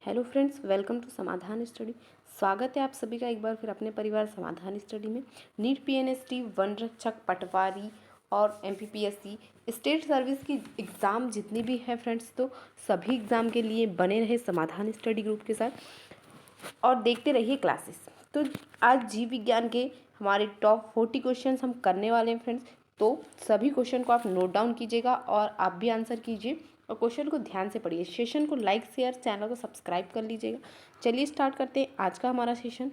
Hello friends, welcome to समाधान study. स्वागत है आप सभी का एक बार फिर अपने परिवार समाधान स्टडी में। नीट पीएनएसटी, वन रक्षक, पटवारी और एमपीपीएससी स्टेट सर्विस की एग्ज़ाम जितनी भी है फ्रेंड्स, तो सभी एग्ज़ाम के लिए बने रहे समाधान स्टडी ग्रुप के साथ और देखते रहिए क्लासेस। तो आज जीव विज्ञान के हमारे टॉप 40 क्वेश्चन हम करने वाले हैं फ्रेंड्स। तो सभी क्वेश्चन को आप नोट डाउन कीजिएगा और आप भी आंसर कीजिए और क्वेश्चन को ध्यान से पढ़िए। सेशन को लाइक, शेयर, चैनल को सब्सक्राइब कर लीजिएगा। चलिए स्टार्ट करते हैं आज का हमारा सेशन।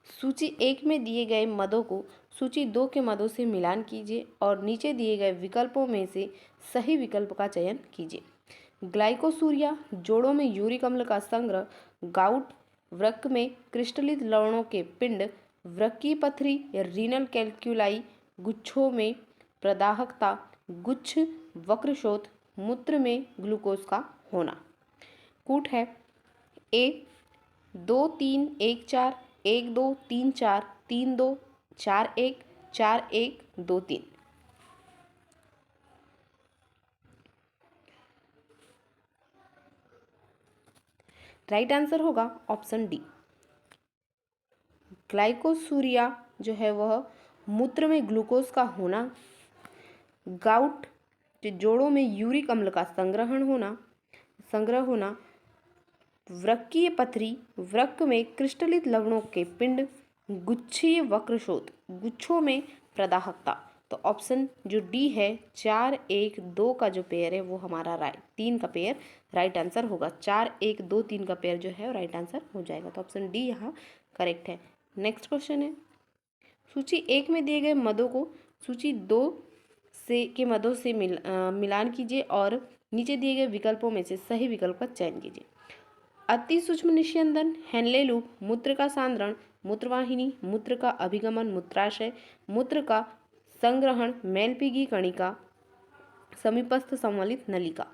सूची 1 में दिए गए मदों को सूची 2 के मदों से मिलान कीजिए और नीचे दिए गए विकल्पों में से सही विकल्प का चयन कीजिए। ग्लाइकोसूरिया जोड़ों में यूरिक अम्ल का संग्रह, गाउट वृक्क में क्रिस्टलित लवणों के पिंड, वृक्कीय पथरी या रीनल कैल्कुलाई, गुच्छों में प्रदाहकता, गुच्छ वक्रशोथ, मूत्र में ग्लूकोज का होना। कूट है ए 2-3-1-4, 1-2-3-4, 3-2-4-1, 4-1-2-3। राइट आंसर होगा ऑप्शन डी। ग्लाइकोसूरिया जो है वह मूत्र में ग्लूकोज का होना, गाउट जोड़ों में यूरिक अम्ल का संग्रह होना, वृक्कीय पथरी वृक्क में क्रिस्टलित लवणों के पिंड, गुच्छीय वक्रशोथ गुच्छों में प्रदाहकता। तो ऑप्शन जो डी है 4-1-2 का जो पेयर है वो हमारा तीन का पेयर राइट आंसर होगा। 4-1-2-3 का पेयर जो है राइट आंसर हो जाएगा। तो ऑप्शन डी यहाँ करेक्ट है। नेक्स्ट क्वेश्चन है, सूची 1 में दिए गए मदों को सूची 2 के मदों से मिलान कीजिए और नीचे दिए गए विकल्पों में से सही विकल्प का चयन कीजिए। अति सूक्ष्म निस्यंदन, हेनले लूप, मूत्र का सांद्रण, मूत्रवाहिनी, मूत्र का अभिगमन, मूत्राशय, मूत्र का संग्रहण, मेलपीगी कणिका, समीपस्थ संवलित नलिका।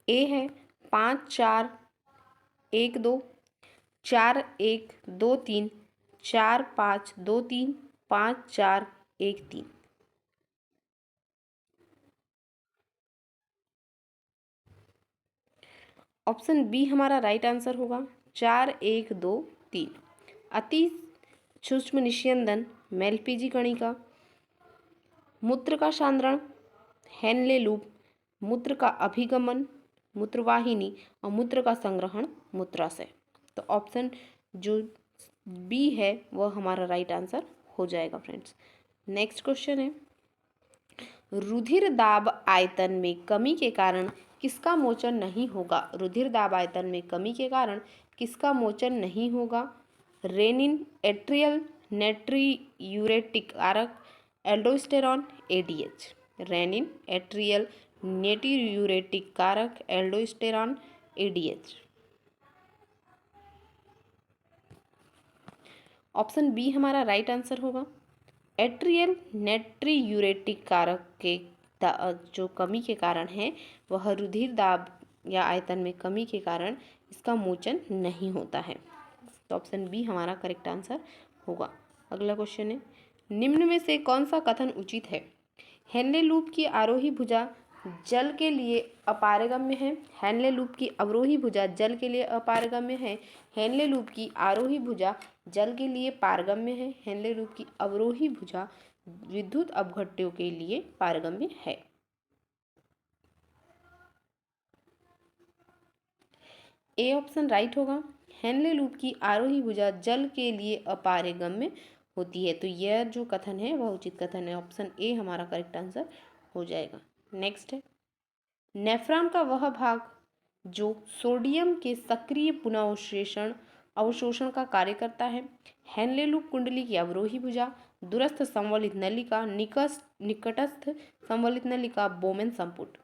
ए है 5-4-1-2, 4-1-2-3, 4-5-2-3, 5-4-1-3। ऑप्शन बी हमारा राइट आंसर होगा 4-1-2-3। अति सूक्ष्म निस्यंदन, मेलपीजी कणिका, मूत्र का सांद्रण, हेनले लूप, मूत्र का अभिगमन, मूत्रवाहिनी और मूत्र का संग्रहण, मूत्राशय। तो ऑप्शन जो बी है वह हमारा राइट आंसर हो जाएगा फ्रेंड्स। नेक्स्ट क्वेश्चन है, रुधिर दाब आयतन में कमी के कारण किसका मोचन नहीं होगा? रुधिर दाब आयतन में कमी के कारण किसका मोचन नहीं होगा? रेनिन, एट्रियल नेट्रियूरेटिक कारक, एल्डोस्टेरॉन, एडीएच। रेनिन, एट्रियल नेट्रियूरेटिक कारक, एल्डोस्टेरॉन, एडीएच। ऑप्शन बी हमारा राइट आंसर होगा। एट्रियल नेट्रियूरेटिक कारक के जो कमी के कारण है वह रुधिर दाब या आयतन में कमी के कारण इसका मोचन नहीं होता है। तो ऑप्शन बी हमारा करेक्ट आंसर होगा। अगला क्वेश्चन है, निम्न में से कौन सा कथन उचित है? हेनले लूप की आरोही भुजा जल के लिए अपारगम्य है, हेनले लूप की अवरोही भुजा जल के लिए अपारगम्य है, हेनले लूप की आरोही भुजा जल के लिए पारगम्य है, हेनले लूप की अवरोही भुजा विद्युत अपघट्यों के लिए पारगम्य है। ए ऑप्शन राइट होगा। हेनले लूप की आरोही भुजा जल के लिए अपारगम्य होती है। तो यह जो कथन है वह उचित कथन है। ऑप्शन ए हमारा करेक्ट आंसर हो जाएगा। नेक्स्ट है, नेफ्रॉन का वह भाग जो सोडियम के सक्रिय अवशोषण का कार्य करता है, हेनले लूप कुंडली की अवरोही भुजा, दूरस्थ संवलित नलिका, निकटस्थ संवलित नलिका, बोमेन संपुट।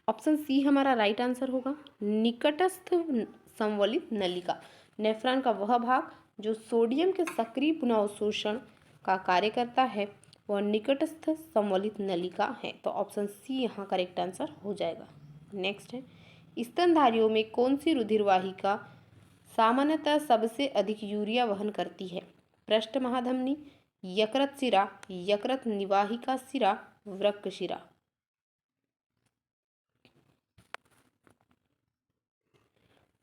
ऑप्शन सी हमारा राइट आंसर होगा, निकटस्थ संवलित नलिका। नेफ्रॉन का वह भाग जो सोडियम के सक्रिय पुनःअवशोषण का कार्य करता है वह निकटस्थ संवलित नलिका है। तो ऑप्शन सी यहाँ करेक्ट आंसर हो जाएगा। नेक्स्ट है, स्तनधारियों में कौन सी रुधिर वाहिका सामान्यतः सबसे अधिक यूरिया वहन करती है? पृष्ठ महाधमनी, यकृत शिरा, यकृत निवाहिका शिरा, वृक्क शिरा।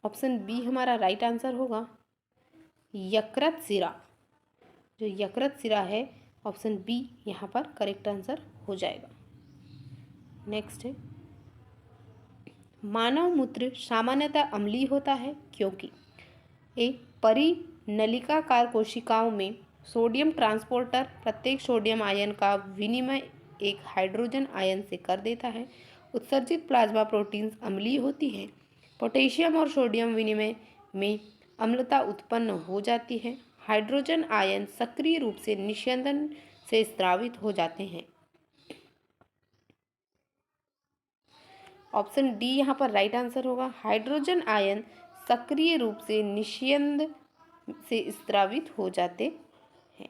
ऑप्शन बी हमारा राइट आंसर होगा, यकृत शिरा। जो यकृत शिरा है, ऑप्शन बी यहाँ पर करेक्ट आंसर हो जाएगा। नेक्स्ट है, मानव मूत्र सामान्यतः अम्लीय होता है क्योंकि ए, परिनलिकाकार कोशिकाओं में सोडियम ट्रांसपोर्टर प्रत्येक सोडियम आयन का विनिमय एक हाइड्रोजन आयन से कर देता है। उत्सर्जित प्लाज्मा प्रोटीन्स अम्लीय होती है। पोटेशियम और सोडियम विनिमय में अम्लता उत्पन्न हो जाती है। हाइड्रोजन आयन सक्रिय रूप से निस्यंदन से स्रावित हो जाते हैं। ऑप्शन डी यहाँ पर राइट आंसर होगा, हाइड्रोजन आयन सक्रिय रूप से निस्यंद से स्रावित हो जाते हैं।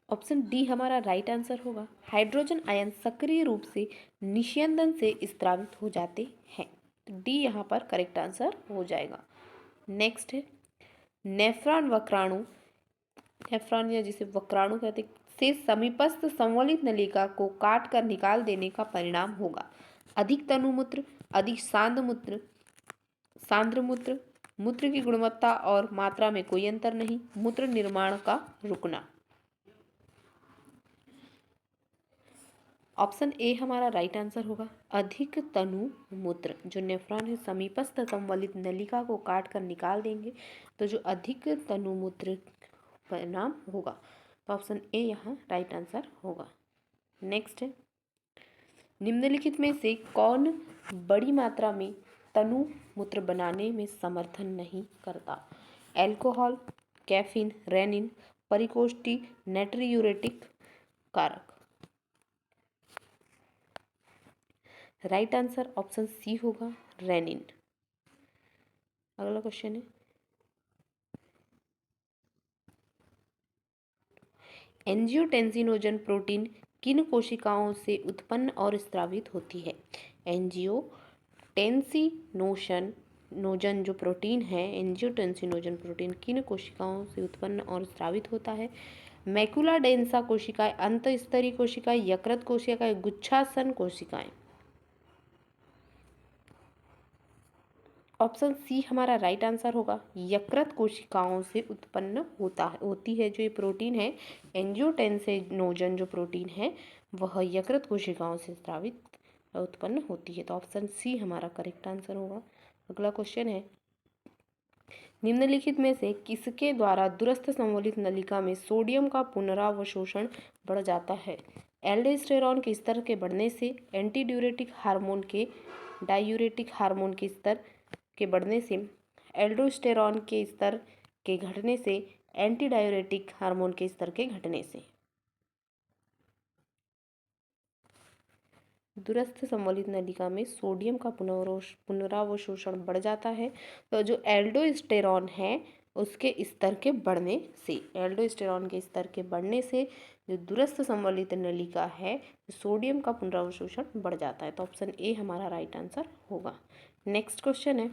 ऑप्शन डी हमारा राइट आंसर होगा, हाइड्रोजन आयन सक्रिय रूप से निस्यंदन से स्रावित हो जाते हैं। तो डी यहाँ पर करेक्ट आंसर हो जाएगा। नेक्स्ट है, नेफ्रॉन वक्राणु, नेफ्रॉन या जिसे वक्राणु कहते से समीपस्थ संवलित नलिका को काट कर निकाल देने का परिणाम होगा। अधिक तनुमूत्र, अधिक सांद्रमूत्र, सांद्रमूत्र, मूत्र की गुणवत्ता और मात्रा में कोई अंतर नहीं, मूत्र निर्माण का रुकना। ऑप्शन ए हमारा राइट आंसर होगा, अधिक तनु मूत्र। जो नेफ्रॉन है समीपस्थ संवलित नलिका को काट कर निकाल देंगे तो जो अधिक तनु मूत्र परिणाम होगा, तो ऑप्शन ए यहाँ राइट आंसर होगा। नेक्स्ट है, निम्नलिखित में से कौन बड़ी मात्रा में तनु मूत्र बनाने में समर्थन नहीं करता? एल्कोहल, कैफीन, रेनिन, परिकोष्ठी, नाइट्रियूरेटिक कारक। राइट आंसर ऑप्शन सी होगा, रेनिन। अगला क्वेश्चन है, एंजियोटेंसिनोजन प्रोटीन किन कोशिकाओं से उत्पन्न और स्रावित होती है? एंजियोटेंसिनोजन जो प्रोटीन है, एंजियोटेंसिनोजन प्रोटीन किन कोशिकाओं से उत्पन्न और स्रावित होता है? मैकुला डेंसा कोशिकाएं, अंतःस्तरीय कोशिकाएं, यकृत कोशिकाएं, गुच्छासन कोशिकाएं। ऑप्शन सी हमारा राइट आंसर होगा, यकृत कोशिकाओं से उत्पन्न होती है। जो ये प्रोटीन है एंजियोटेंसिनोजन जो प्रोटीन है वह यकृत कोशिकाओं से स्रावित उत्पन्न होती है। तो ऑप्शन सी हमारा करेक्ट आंसर होगा। अगला क्वेश्चन है, निम्नलिखित में से किसके द्वारा दूरस्थ संवलित नलिका में सोडियम का पुनरावशोषण बढ़ जाता है? एल्डोस्टेरॉन के स्तर के बढ़ने से, एंटी डायूरेटिक हार्मोन के स्तर के बढ़ने से, एल्डोस्टेरॉन के स्तर के घटने से, एंटी डायूरेटिक हार्मोन के स्तर के घटने से। दूरस्थ संवलित नलिका में सोडियम का पुनरावशोषण बढ़ जाता है तो जो एल्डोस्टेरॉन है उसके स्तर के बढ़ने से, एल्डोस्टेरॉन के स्तर के बढ़ने से जो दूरस्थ संवलित नलिका है सोडियम का पुनरावशोषण बढ़ जाता है। तो ऑप्शन ए हमारा राइट आंसर होगा। नेक्स्ट क्वेश्चन है,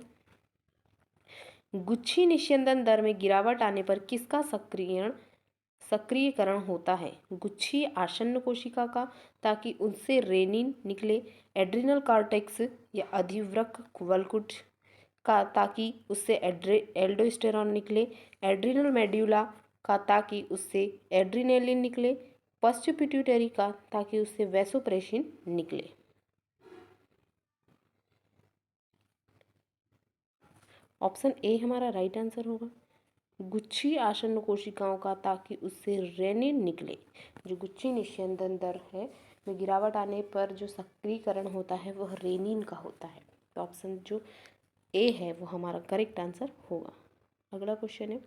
गुच्छी निस्यंदन दर में गिरावट आने पर किसका सक्रियकरण होता है? गुच्छी आसन्न कोशिका का, ताकि उससे रेनिन निकले, एड्रिनल कॉर्टेक्स या अधिवृक्क वल्कुट का, ताकि उससे एल्डोस्टेरॉन निकले, एड्रिनल मेड्यूला का, ताकि उससे एड्रिनेलिन निकले, पश्च पिट्यूटरी का, ताकि उससे वैसोप्रेसिन निकले। ऑप्शन ए हमारा राइट आंसर होगा, गुच्छी आसन्न कोशिकाओं का, ताकि उससे रेनिन निकले। जो गुच्छी निस्यंदन दर है में गिरावट आने पर जो सक्रियकरण होता है वह रेनिन का होता है। तो ऑप्शन जो ए है वो हमारा करेक्ट आंसर होगा। अगला क्वेश्चन है,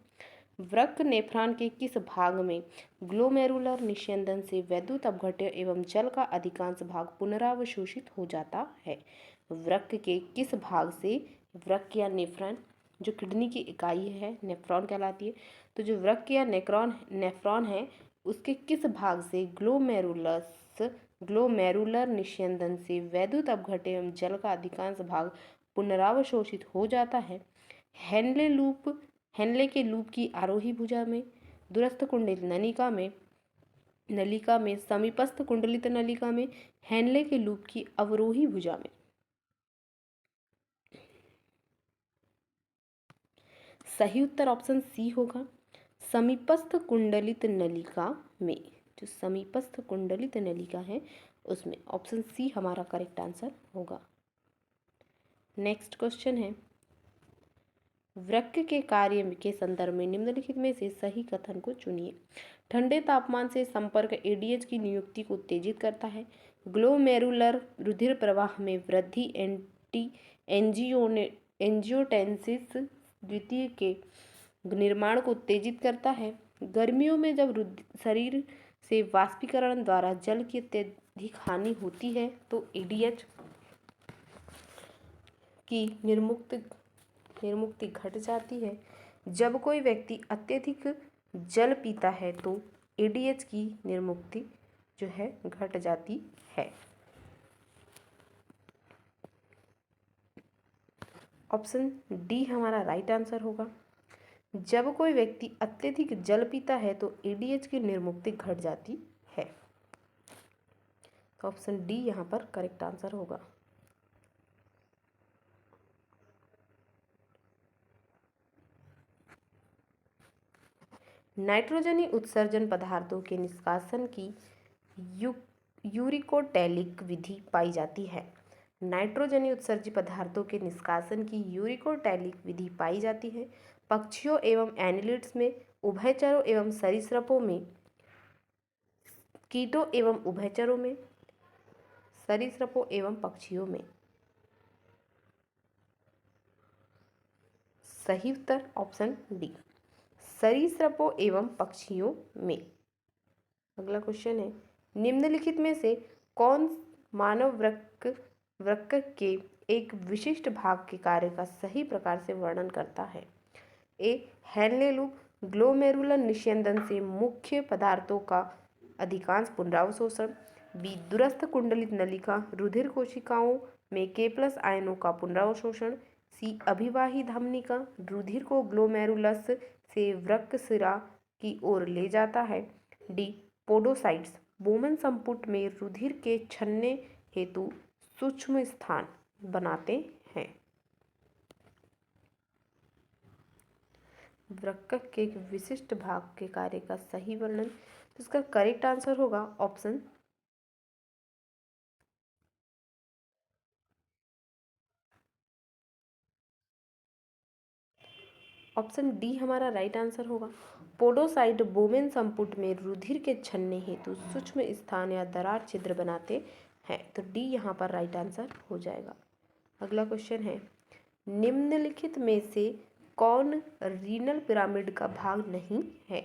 वृक्क नेफ्रॉन के किस भाग में ग्लोमेरुलर निस्यंदन से वैद्युत अपघट्य एवं जल का अधिकांश भाग पुनरावशोषित हो जाता है? वृक्क के किस भाग से, वृक्क या नेफ्रॉन जो किडनी की इकाई है नेफ्रॉन कहलाती है, तो जो वृक्क या नेफ्रॉन है उसके किस भाग से ग्लोमेरुलर निस्यंदन से वैद्युत अपघट्य एवं जल का अधिकांश भाग पुनरावशोषित हो जाता है? हेनले के लूप की आरोही भुजा में, दूरस्थ कुंडलित नलिका में, समीपस्थ कुंडलित नलिका में, हेनले के लूप की अवरोही भुजा में। सही उत्तर ऑप्शन सी होगा, समीपस्थ कुंडलित नलिका में। जो समीपस्थ कुंडलित नलिका है उसमें ऑप्शन सी हमारा करेक्ट आंसर होगा। नेक्स्ट क्वेश्चन है, वृक्क के कार्य के संदर्भ में निम्नलिखित में से सही कथन को चुनिए। ठंडे तापमान से संपर्क एडीएच की नियुक्ति को उत्तेजित करता है। ग्लोमेरुलर रुधिर प्रवाह में वृद्धि एंजियोटेंसिस द्वितीय के निर्माण को उत्तेजित करता है। गर्मियों में जब शरीर से वाष्पीकरण द्वारा जल की अत्यधिक हानि होती है तो एडीएच की निर्मुक्ति घट जाती है। जब कोई व्यक्ति अत्यधिक जल पीता है तो एडीएच की निर्मुक्ति जो है घट जाती है। ऑप्शन डी हमारा राइट आंसर होगा। जब कोई व्यक्ति अत्यधिक जल पीता है तो एडीएच की निर्मुक्ति घट जाती है। तो ऑप्शन डी यहाँ पर करेक्ट आंसर होगा। नाइट्रोजनी उत्सर्जन पदार्थों के निष्कासन की यूरिकोटैलिक विधि पाई जाती है। नाइट्रोजनी उत्सर्जित पदार्थों के निष्कासन की यूरिकोटैलिक विधि पाई जाती है। पक्षियों एवं एनिलिड्स में, उभयचरों एवं सरीसृपों में, कीटों एवं उभयचरों में, सरीसृपों एवं पक्षियों में। सही उत्तर ऑप्शन डी, सरीसृपों एवं पक्षियों में। अगला क्वेश्चन है, निम्नलिखित में से कौन मानव वृक्क के एक विशिष्ट भाग के कार्य का सही प्रकार से वर्णन करता है? ए, हेनले लूप ग्लोमेरुलर निस्यंदन से मुख्य पदार्थों का अधिकांश पुनरावशोषण। बी, दूरस्थ कुंडलित नलिका रुधिर कोशिकाओं में K+ आयनों का पुनरावशोषण। सी, अभिवाही धमनिका रुधिर को ग्लोमेरुलस से वृक्क सिरा की ओर ले जाता है। डी, पोडोसाइट्स बोमन संपुट में रुधिर के छन्ने हेतु सूक्ष्म स्थान बनाते हैं। वृक्क के एक विशिष्ट भाग के कार्य का सही वर्णन, तो इसका करेक्ट आंसर होगा ऑप्शन डी हमारा राइट आंसर होगा। पोडोसाइट बोमेन संपुट में रुधिर के छन्ने हेतु सूक्ष्म स्थान या दरार छिद्र बनाते हैं। तो डी यहाँ पर राइट आंसर हो जाएगा। अगला क्वेश्चन है, निम्नलिखित में से कौन रीनल पिरामिड का भाग नहीं है?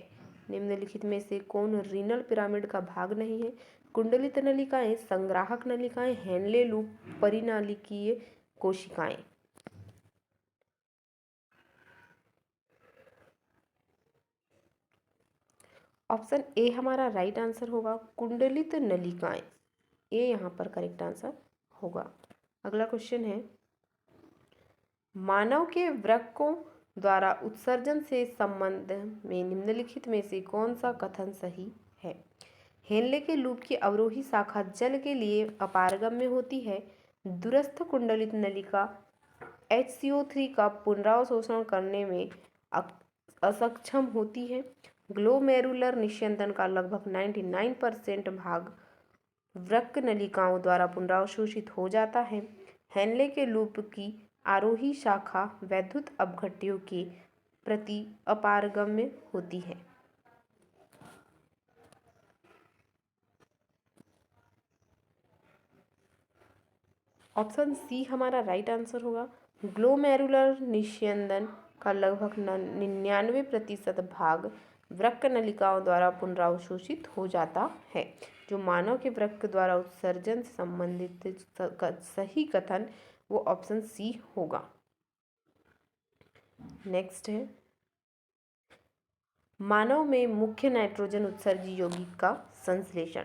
निम्नलिखित में से कौन रीनल पिरामिड का भाग नहीं है? कुंडलित नलिकाएं, संग्राहक नलिकाएं, हेनले लूप, परिनालिकीय कोशिकाएं। ऑप्शन ए हमारा राइट आंसर होगा, कुंडलित नलिकाएं। ए यहाँ पर करेक्ट आंसर होगा। अगला क्वेश्चन है, मानव के वृक्कों द्वारा उत्सर्जन से संबंध में निम्नलिखित में से कौन सा कथन सही है? हेनले के लूप की अवरोही शाखा जल के लिए अपारगम्य होती है। दूरस्थ कुंडलित नलिका HCO3 का पुनरावशोषण करने में असक्षम होती है। ग्लोमेरुलर निस्यंदन का लगभग 99% भाग वृक्क नलिकाओं द्वारा पुनरावशोषित हो जाता है। हेनले के लूप की आरोही शाखा वैद्युत अपघट्यों के प्रति अपारगम्य होती है। ऑप्शन सी हमारा राइट आंसर होगा, ग्लोमेरुलर निस्यंदन का लगभग 99% भाग वृक्क नलिकाओं द्वारा पुनरावशोषित हो जाता है। जो मानव के वृक्क द्वारा उत्सर्जन से संबंधित सही कथन वो ऑप्शन सी होगा। नेक्स्ट है, मानव में मुख्य नाइट्रोजन उत्सर्जी यौगिक का संश्लेषण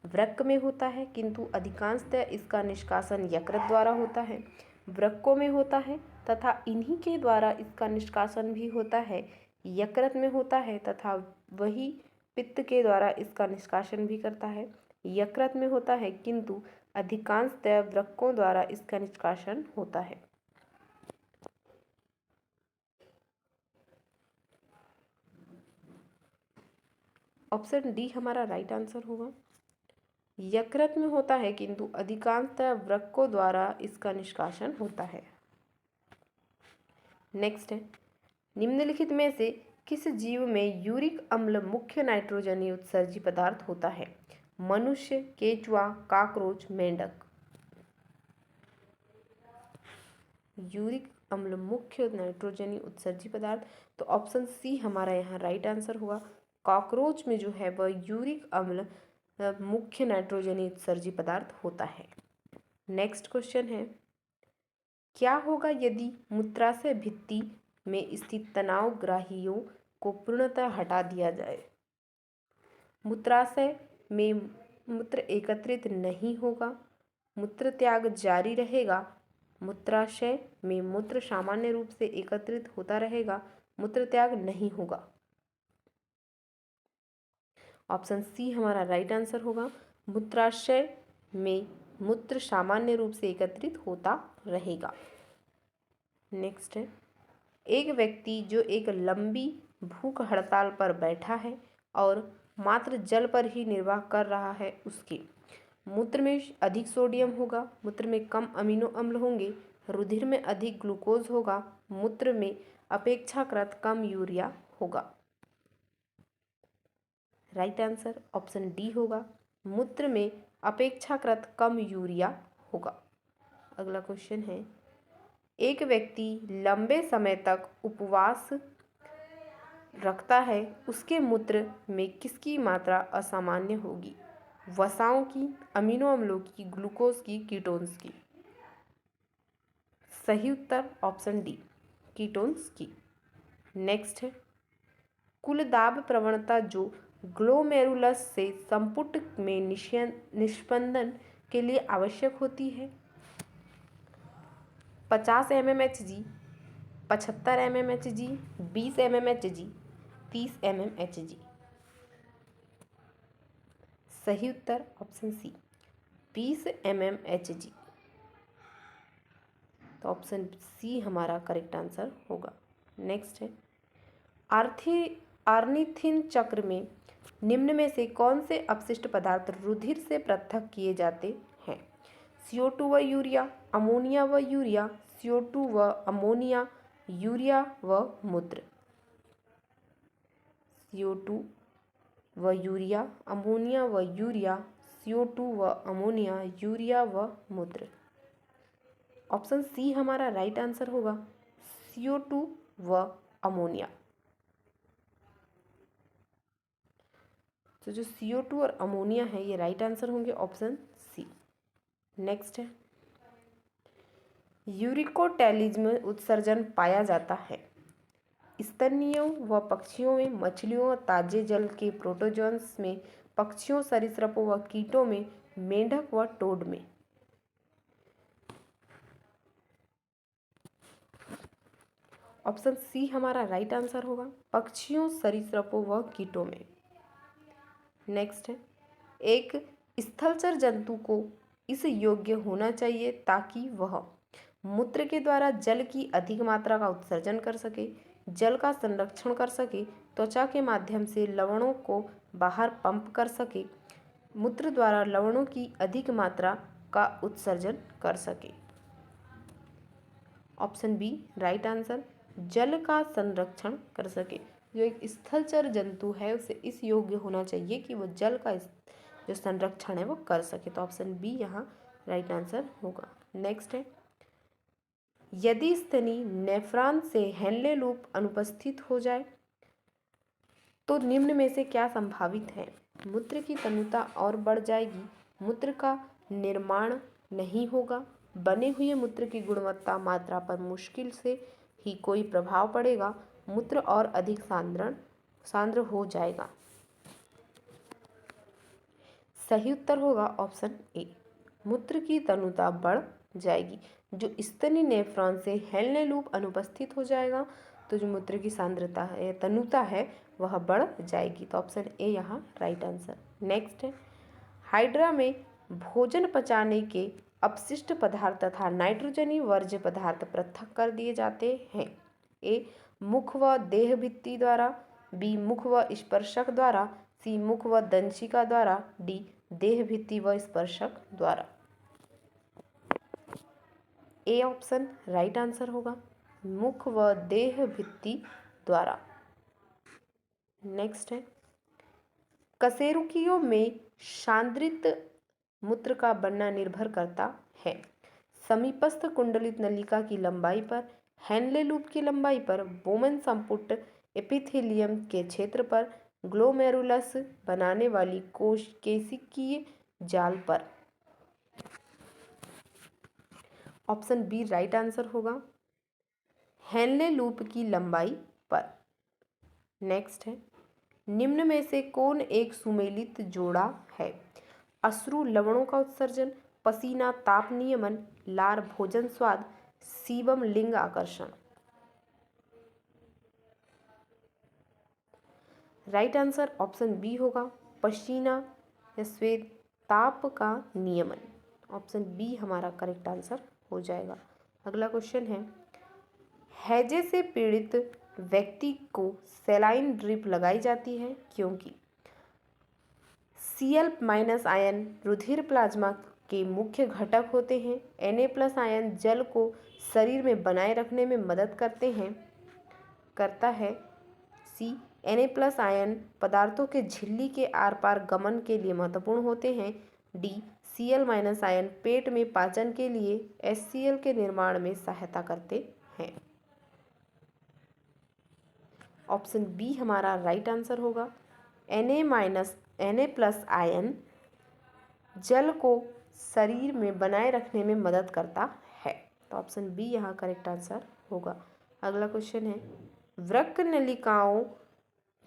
वृक्क में होता है, किंतु अधिकांशतः इसका निष्कासन यकृत द्वारा होता है। वृक्कों में होता है तथा इन्हीं के द्वारा इसका निष्कासन भी होता है। यकृत में होता है तथा वही पित्त के द्वारा इसका निष्कासन भी करता है। यकृत में होता है किंतु अधिकांशतः वृक्कों द्वारा इसका निष्कासन होता है। ऑप्शन डी हमारा राइट आंसर होगा। यकृत में होता है किंतु अधिकांशतः वृक्कों द्वारा इसका निष्कासन होता है। नेक्स्ट है, निम्नलिखित में से किस जीव में यूरिक अम्ल मुख्य नाइट्रोजनीय उत्सर्जी पदार्थ होता है? मनुष्य, केंचुआ, कॉकरोच, मेंढक। यूरिक अम्ल मुख्य नाइट्रोजनीय उत्सर्जी पदार्थ, तो ऑप्शन सी हमारा यहाँ राइट आंसर होगा। कॉकरोच में जो है वह यूरिक अम्ल मुख्य नाइट्रोजनीय उत्सर्जी पदार्थ होता है। नेक्स्ट क्वेश्चन है, क्या होगा यदि मूत्राशय भित्ति में स्थित तनाव ग्राहियों को पूर्णतः हटा दिया जाए? मूत्राशय में मूत्र एकत्रित नहीं होगा, मूत्र त्याग जारी रहेगा, मूत्राशय में मूत्र सामान्य रूप से एकत्रित होता रहेगा, मूत्र त्याग नहीं होगा। ऑप्शन सी हमारा राइट आंसर होगा। मूत्राशय में मूत्र सामान्य रूप से एकत्रित होता रहेगा। नेक्स्ट है, एक व्यक्ति जो एक लंबी भूख हड़ताल पर बैठा है और मात्र जल पर ही निर्वाह कर रहा है, उसके मूत्र में अधिक सोडियम होगा, मूत्र में कम अमीनो अम्ल होंगे, रुधिर में अधिक ग्लूकोज होगा, मूत्र में अपेक्षाकृत कम यूरिया होगा। राइट आंसर ऑप्शन डी होगा, मूत्र में अपेक्षाकृत कम यूरिया होगा। अगला क्वेश्चन है, एक व्यक्ति लंबे समय तक उपवास रखता है, उसके मूत्र में किसकी मात्रा असामान्य होगी? वसाओं की, अमीनो अम्लों की, ग्लूकोज की, कीटोन्स की। सही उत्तर ऑप्शन डी, कीटोन्स की। नेक्स्ट है, कुल दाब प्रवणता जो ग्लोमेरुलस से संपुट में निस्पंदन के लिए आवश्यक होती है? 50 mmHg, 75 mmHg, 20 mmHg, 30 mmHg। सही उत्तर ऑप्शन सी, 20 mmHg। तो ऑप्शन सी हमारा करेक्ट आंसर होगा। नेक्स्ट है, आर्निथिन चक्र में निम्न में से कौन से अपशिष्ट पदार्थ रुधिर से पृथक किए जाते हैं? CO2 व यूरिया, अमोनिया व यूरिया, CO2 व अमोनिया, यूरिया व मूत्र। CO2 व यूरिया, अमोनिया व यूरिया, CO2 व अमोनिया, यूरिया व मूत्र। ऑप्शन सी हमारा राइट आंसर होगा, CO2 व अमोनिया। तो जो CO2 और अमोनिया है ये राइट आंसर होंगे, ऑप्शन सी। नेक्स्ट है, यूरिकोटैलिज में उत्सर्जन पाया जाता है? स्तन्ययों व पक्षियों में, मछलियों और ताजे जल के प्रोटोजोन्स में, पक्षियों, सरीसृपों व कीटों में, मेंढक व टोड में। ऑप्शन सी हमारा राइट आंसर होगा, पक्षियों, सरीसृपों व कीटों में। नेक्स्ट है, एक स्थलचर जंतु को इस योग्य होना चाहिए ताकि वह मूत्र के द्वारा जल की अधिक मात्रा का उत्सर्जन कर सके, जल का संरक्षण कर सके, त्वचा के माध्यम से लवणों को बाहर पंप कर सके, मूत्र द्वारा लवणों की अधिक मात्रा का उत्सर्जन कर सके। ऑप्शन बी राइट आंसर, जल का संरक्षण कर सके। जो एक स्थलचर जंतु है उसे इस योग्य होना चाहिए कि वो जल का जो संरक्षण है वो कर सके। तो ऑप्शन बी यहाँ राइट आंसर होगा। नेक्स्ट है, यदि स्तनी नेफ्रॉन से हेनले लूप अनुपस्थित हो जाए तो निम्न में से क्या संभावित है? मूत्र की तनुता और बढ़ जाएगी, मूत्र का निर्माण नहीं होगा, बने हुए मूत्र की गुणवत्ता मात्रा पर मुश्किल से ही कोई प्रभाव पड़ेगा, मूत्र और अधिक सांद्र हो जाएगा। सही उत्तर होगा ऑप्शन ए, मूत्र की तनुता बढ़ जाएगी। जो स्तनी नेफ्रॉन से हेनले लूप अनुपस्थित हो जाएगा तो जो मूत्र की सांद्रता है, तनुता है, वह बढ़ जाएगी। तो ऑप्शन ए यहाँ राइट आंसर। नेक्स्ट है, हाइड्रा में भोजन पचाने के अपशिष्ट पदार्थ तथा नाइट्रोजनी वर्ज्य पदार्थ पृथक कर दिए जाते हैं। ए, मुख व देह भित्ति द्वारा, बी, मुख व स्पर्शक द्वारा, सी, मुख व दंशिका द्वारा, डी, देह भित्ति व स्पर्शक द्वारा। ए ऑप्शन राइट आंसर होगा, मुख व देह भित्ति द्वारा। नेक्स्ट है, कशेरुकियों में सांद्रित मूत्र का बनना निर्भर करता है समीपस्थ कुंडलित नलिका की लंबाई पर, हेनले लूप की लंबाई पर, बोमन संपुट एपिथेलियम के क्षेत्र पर, ग्लोमेरुलस बनाने वाली केशिकीय जाल पर। ऑप्शन बी राइट आंसर होगा, हेनले लूप की लंबाई पर। नेक्स्ट है, निम्न में से कौन एक सुमेलित जोड़ा है? अश्रु लवणों का उत्सर्जन, पसीना ताप नियमन, लार भोजन स्वाद, सीबम लिंग आकर्षण। राइट आंसर ऑप्शन बी होगा, पसीना या स्वेद ताप का नियमन। ऑप्शन बी हमारा करेक्ट आंसर हो जाएगा। अगला क्वेश्चन है, हैजे से पीड़ित व्यक्ति को सेलाइन ड्रिप लगाई जाती है क्योंकि Cl- आयन रुधिर प्लाज्मा के मुख्य घटक होते हैं, Na+ आयन जल को शरीर में बनाए रखने में मदद करता है, सी, Na+ आयन पदार्थों के झिल्ली के आर पार गमन के लिए महत्वपूर्ण होते हैं, डी, Cl- आयन पेट में पाचन के लिए HCl के निर्माण में सहायता करते हैं। ऑप्शन बी हमारा राइट आंसर होगा, Na+ आयन जल को शरीर में बनाए रखने में मदद करता है। तो ऑप्शन बी यहाँ करेक्ट आंसर होगा। अगला क्वेश्चन है, वृक्क नलिकाओं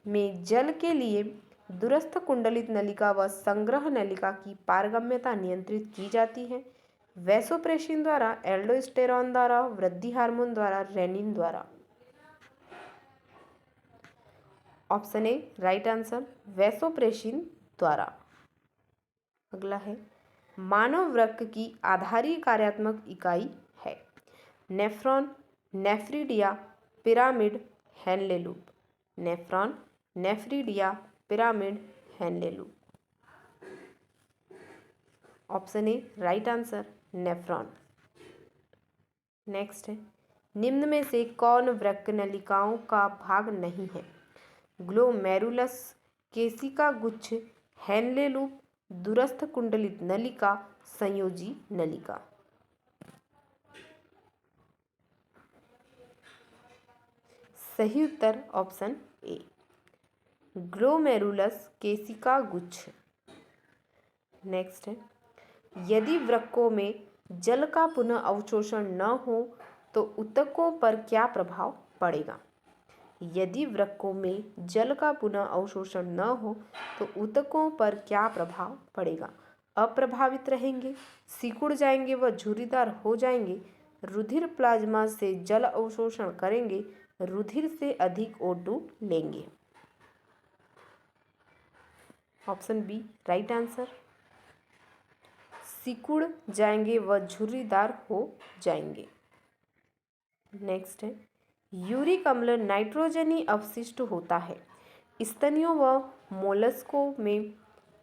में जल के लिए दूरस्थ कुंडलित नलिका व संग्रह नलिका की पारगम्यता नियंत्रित की जाती है, वैसोप्रेसिन द्वारा, एल्डोस्टेरॉन द्वारा, वृद्धि हार्मोन द्वारा, रेनिन द्वारा। Option A right answer, vasopressin द्वारा। अगला है, मानव वृक्क की आधारीय कार्यात्मक इकाई है nephron, nephridia, pyramid, Henle loop. Nephron, nephridia, pyramid, Henle loop. Option A right answer, nephron. Next है, निम्न में से कौन वृक्क नलिकाओं का भाग नहीं है? ग्लोमेरुलस, केशिका गुच्छ, हेनले लूप, दूरस्थ कुंडलित नलिका, संयोजी नलिका। सही उत्तर ऑप्शन ए, ग्लोमेरुलस केशिका गुच्छ। नेक्स्ट है, यदि वृक्कों में जल का पुनः अवशोषण न हो तो ऊतकों पर क्या प्रभाव पड़ेगा? यदि वृक्कों में जल का पुनः अवशोषण न हो तो ऊतकों पर क्या प्रभाव पड़ेगा? अप्रभावित रहेंगे, सिकुड़ जाएंगे व झुर्रीदार हो जाएंगे, रुधिर प्लाज्मा से जल अवशोषण करेंगे, रुधिर से अधिक O2 लेंगे। ऑप्शन बी राइट आंसर, सिकुड़ जाएंगे व झुर्रीदार हो जाएंगे। नेक्स्ट है, यूरिक अम्ल नाइट्रोजनी अपशिष्ट होता है स्तनियों व मोलस्कों में,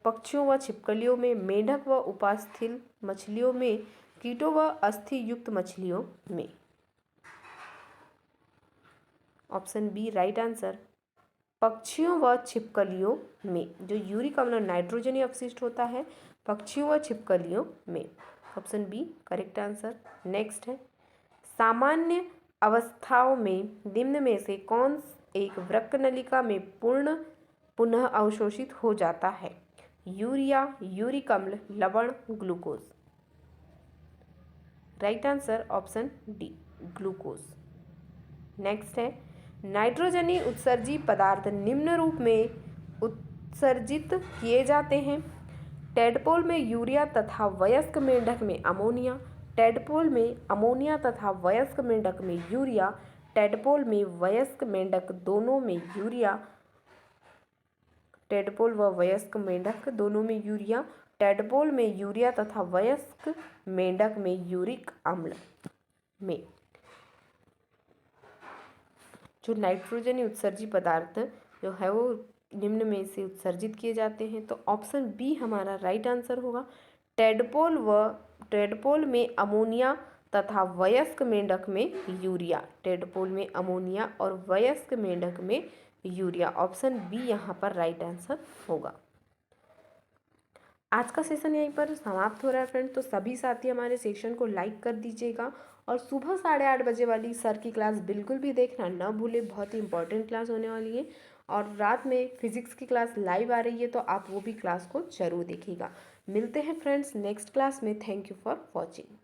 पक्षियों व छिपकलियों में, मेंढक व उपास्थल मछलियों में, कीटों व अस्थि युक्त मछलियों में। ऑप्शन बी राइट आंसर, पक्षियों व छिपकलियों में जो यूरिक अम्ल नाइट्रोजनी अपशिष्ट होता है पक्षियों व छिपकलियों में। Option B correct answer. Next है, सामान्य अवस्थाओं में निम्न में से कौन एक वृक्क नलिका में पुनः अवशोषित हो जाता है? यूरिया, यूरिक अम्ल, लवण, glucose. Right answer option D glucose. Next है, नाइट्रोजनी उत्सर्जी पदार्थ निम्न रूप में उत्सर्जित किए जाते हैं। टेडपोल में यूरिया तथा वयस्क मेंढक में अमोनिया। टेडपोल में अमोनिया तथा वयस्क मेंढक में यूरिया। टेडपोल में वयस्क मेंढक दोनों में यूरिया। टेडपोल व वयस्क मेंढक दोनों में यूरिया। टेडपोल में यूरिया तथा वयस्क मेंढक में यूरिक अम्ल में। जो नाइट्रोजन उत्सर्जी पदार्थ जो है वो निम्न में से उत्सर्जित किए जाते हैं, तो ऑप्शन बी हमारा राइट आंसर होगा। टेडपोल में अमोनिया तथा वयस्क मेंढक में यूरिया। टेडपोल में अमोनिया और वयस्क मेंढक में यूरिया। ऑप्शन बी यहाँ पर राइट आंसर होगा। आज का सेशन यहीं पर समाप्त हो रहा है फ्रेंड। तो सभी साथी हमारे सेशन को लाइक कर दीजिएगा और सुबह 8:30 बजे वाली सर की क्लास बिल्कुल भी देखना ना भूले, बहुत ही इंपॉर्टेंट क्लास होने वाली है। और रात में फिजिक्स की क्लास लाइव आ रही है, तो आप वो भी क्लास को जरूर देखिएगा। मिलते हैं फ्रेंड्स नेक्स्ट क्लास में। Thank you for watching.